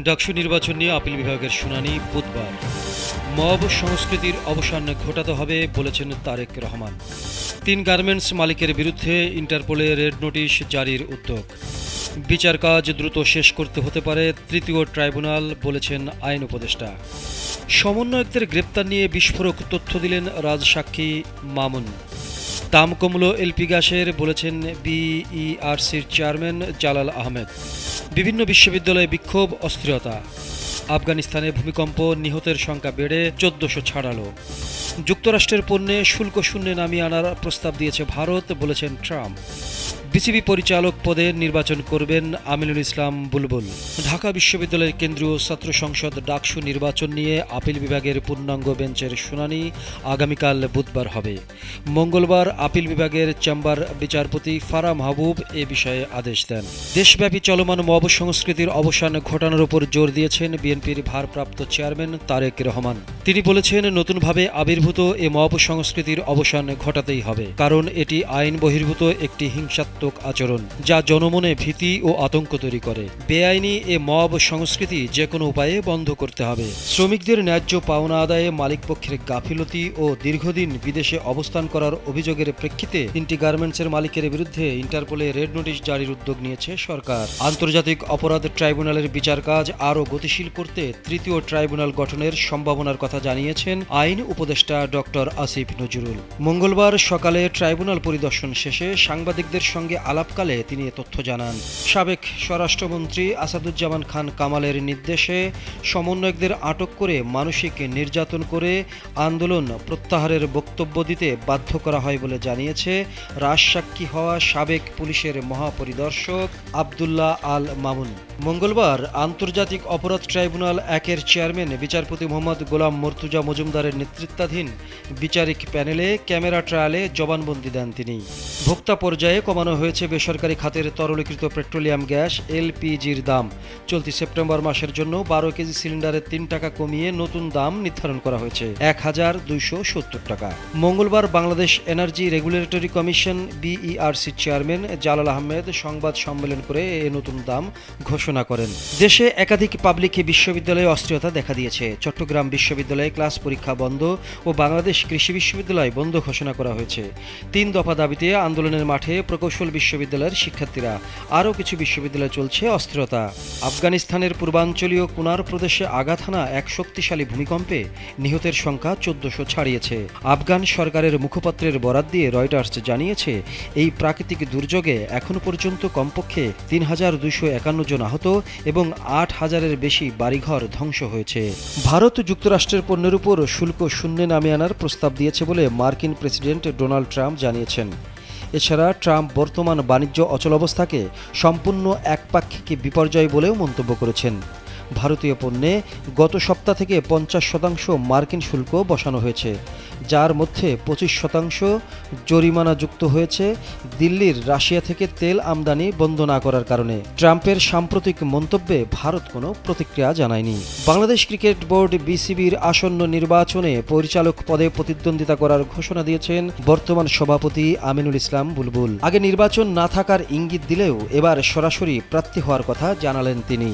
ডাকসু নির্বাচন নিয়ে আপিল বিভাগের শুনানি বুধবার। মব সংস্কৃতির অবসান ঘটাতে হবে বলেছেন তারেক রহমান। 3 গার্মেন্টস মালিকের বিরুদ্ধে ইন্টারপোলে রেড নোটিশ জারির উদ্যোগ। বিচার কাজ দ্রুত শেষ করতে হতে পারে তৃতীয় ট্রাইব্যুনাল বলেছেন আইন উপদেষ্টা। সমন্বয়কদের গ্রেপ্তার নিয়ে বিস্ফোরক তথ্য দিলেন রাজসাক্ষী মামুন। দাম কমল এলপি গ্যাসের বলেছেন বিইআরসির চেয়ারম্যান জালাল আহমেদ। বিভিন্ন বিশ্ববিদ্যালয়ে বিক্ষোভ, অস্থিরতা। আফগানিস্তানে ভূমিকম্প, নিহতের সংখ্যা বেড়ে 1400 ছাড়ালো। যুক্তরাষ্ট্রের পণ্যে শুল্ক শূন্যে নামিয়ে আনার প্রস্তাব দিয়েছে ভারত বলেছেন ট্রাম্প। বিসিবি পরিচালক পদে নির্বাচন করবেন আমিনুল ইসলাম বুলবুল। ঢাকা বিশ্ববিদ্যালয়ের কেন্দ্রীয় ছাত্র সংসদ ডাকসু নির্বাচন নিয়ে আপিল বিভাগের পূর্ণাঙ্গ বেঞ্চের শুনানি আগামীকাল বুধবার হবে। মঙ্গলবার আপিল বিভাগের চেম্বার বিচারপতি ফারা মাহবুব এ বিষয়ে আদেশ দেন। দেশব্যাপী চলমান মব সংস্কৃতির অবসান ঘটানোর উপর জোর দিয়েছেন বিএনপির ভারপ্রাপ্ত চেয়ারম্যান তারেক রহমান। তিনি বলেছেন, নতুনভাবে আবির্ভূত এ মব সংস্কৃতির অবসান ঘটাতেই হবে, কারণ এটি আইন বহির্ভূত একটি হিংসাত্মক আচরণ যা জনমনে ভীতি ও আতঙ্ক তৈরি করে। বেআইনি এ মব সংস্কৃতি যে কোনো উপায়ে বন্ধ করতে হবে। শ্রমিকদের ন্যায্য পাওনা আদায়ে মালিকপক্ষের গাফিলতি ও দীর্ঘদিন বিদেশে অবস্থান করার অভিযোগের প্রেক্ষিতে 3টি গার্মেন্টসের মালিকের বিরুদ্ধে ইন্টারপোলে রেড নোটিশ জারির উদ্যোগ নিয়েছে সরকার। আন্তর্জাতিক অপরাধ ট্রাইব্যুনালের বিচার কাজ আরও গতিশীল করতে তৃতীয় ট্রাইব্যুনাল গঠনের সম্ভাবনার কথা জানিয়েছেন আইন উপদেষ্টা ডক্টর আসিফ নজরুল। মঙ্গলবার সকালে ট্রাইব্যুনাল পরিদর্শন শেষে সাংবাদিকদের সঙ্গে আলাপকালে তিনি এ তথ্য জানান। সাবেক স্বরাষ্ট্রমন্ত্রী আসাদুজ্জামান খান কামালের নির্দেশে সমন্বয়কদের আটক করে মানসিক নির্যাতন করে আন্দোলন প্রত্যাহারের বক্তব্য দিতে বাধ্য করা হয় বলে জানিয়েছে রাজসাক্ষী হওয়া সাবেক পুলিশের মহাপরিদর্শক আবদুল্লাহ আল মামুন। মঙ্গলবার আন্তর্জাতিক অপরাধ ট্রাইব্যুনাল 1-এর চেয়ারম্যান বিচারপতি মোহাম্মদ গোলাম মর্তুজা মজুমদারের নেতৃত্বাধীন বিচারিক প্যানেলে ক্যামেরা ট্রায়ালে জবানবন্দি দেন তিনি। ভোক্তা পর্যায়ে কমানো হয়েছে বেসরকারি খাতের তরলীকৃত পেট্রোলিয়াম গ্যাস এলপিজির দাম। চলতি সেপ্টেম্বর মাসের জন্য 12 কেজি সিলিন্ডারে 3 টাকা কমিয়ে নতুন দাম নির্ধারণ করা হয়েছে 1270 টাকা। মঙ্গলবার Bangladesh energy regulatory commission BERC chairman Jalal Ahmed সংবাদ সম্মেলন করে এ নতুন দাম ঘোষণা করেন। দেশে একাধিক পাবলিক বিশ্ববিদ্যালয়ে অস্থিরতা দেখা দিয়েছে। চট্টগ্রাম বিশ্ববিদ্যালয়ে ক্লাস পরীক্ষা বন্ধ ও বাংলাদেশ কৃষি বিশ্ববিদ্যালয় বন্ধ ঘোষণা করা হয়েছে। 3 দফা দাবিতে আন্দোলনের মাঠে প্রকৌশল বিশ্ববিদ্যালয়ের শিক্ষার্থীরা। আরও কিছু বিশ্ববিদ্যালয়ে চলছে অস্থিরতা। আফগানিস্তানের পূর্বাঞ্চলীয় কুনার প্রদেশে আঘাত হানা এক শক্তিশালী ভূমিকম্পে নিহতের সংখ্যা 1400 ছাড়িয়েছে। আফগান সরকারের মুখপাত্রের বরাত দিয়ে রয়টার্স জানিয়েছে, এই প্রাকৃতিক দুর্যোগে এখনো পর্যন্ত কমপক্ষে 3251 জন আহত এবং 8000-এর বেশি বাড়িঘর ধ্বংস হয়েছে। ভারত যুক্তরাষ্ট্রের পণ্যের উপর শুল্ক শূন্যে নামিয়ে আনার প্রস্তাব দিয়েছে বলে মার্কিন প্রেসিডেন্ট ডোনাল্ড ট্রাম্প জানিয়েছেন। এছাড়া ট্রাম্প বর্তমান বাণিজ্য অচলাবস্থাকে সম্পূর্ণ একপাক্ষিক বিপর্যয় বলেও মন্তব্য করেছেন। ভারতীয় পণ্যে গত সপ্তাহ থেকে 50% মার্কিন শুল্ক বসানো হয়েছে, যার মধ্যে 25% জরিমানা যুক্ত হয়েছে দিল্লির রাশিয়া থেকে তেল আমদানি বন্ধ না করার কারণে। ট্রাম্পের সাম্প্রতিক মন্তব্যে ভারত কোনো প্রতিক্রিয়া জানায়নি। বাংলাদেশ ক্রিকেট বোর্ড বিসিবির আসন্ন নির্বাচনে পরিচালক পদে প্রতিদ্বন্দ্বিতা করার ঘোষণা দিয়েছেন বর্তমান সভাপতি আমিনুল ইসলাম বুলবুল। আগে নির্বাচন না থাকার ইঙ্গিত দিলেও এবার সরাসরি প্রার্থী হওয়ার কথা জানালেন তিনি।